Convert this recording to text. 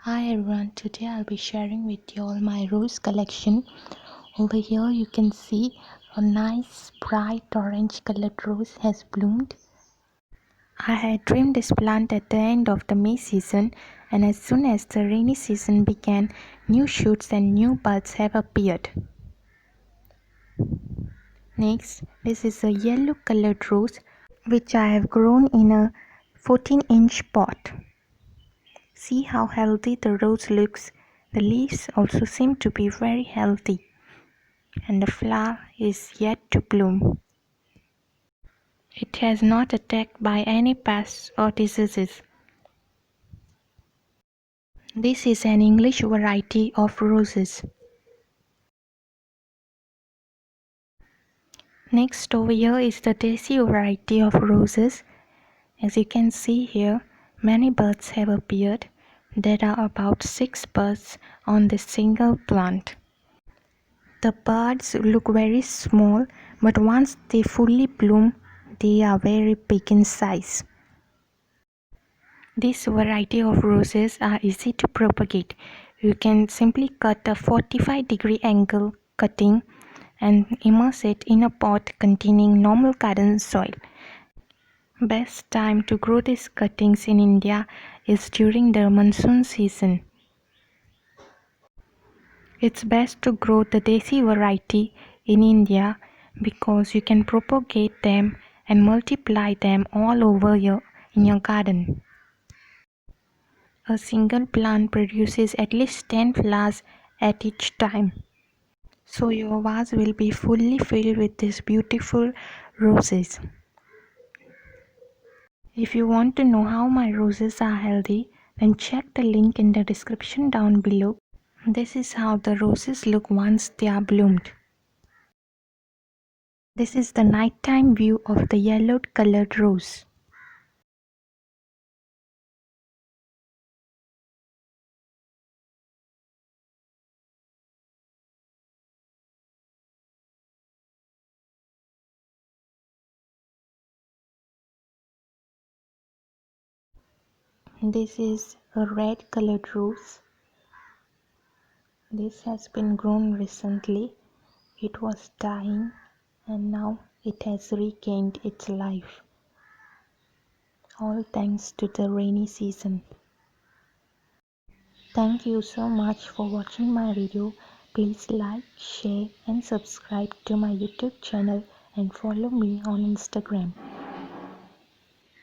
Hi everyone, today I'll be sharing with you all my rose collection. Over here you can see a nice bright orange colored rose has bloomed. I had trimmed this plant at the end of the May season, and as soon as the rainy season began, new shoots and new buds have appeared. Next, this is a yellow colored rose which I have grown in a 14-inch pot. See how healthy the rose looks. The leaves also seem to be very healthy, and the flower is yet to bloom. It has not attacked by any pests or diseases. This is an English variety of roses. Next over here is the Desi variety of roses. As you can see here, many buds have appeared. There are about 6 buds on this single plant. The buds look very small, but once they fully bloom, they are very big in size. This variety of roses are easy to propagate. You can simply cut a 45-degree angle cutting and immerse it in a pot containing normal garden soil. Best time to grow these cuttings in India is during the monsoon season. It's best to grow the Desi variety in India because you can propagate them and multiply them all over in your garden. A single plant produces at least 10 flowers at each time. So your vase will be fully filled with these beautiful roses. If you want to know how my roses are healthy, then check the link in the description down below. This is how the roses look once they are bloomed. This is the nighttime view of the yellow colored rose. This is a red colored rose. This has been grown recently. It was dying and now it has regained its life. All thanks to the rainy season. Thank you so much for watching my video. Please like, share and subscribe to my YouTube channel and follow me on Instagram.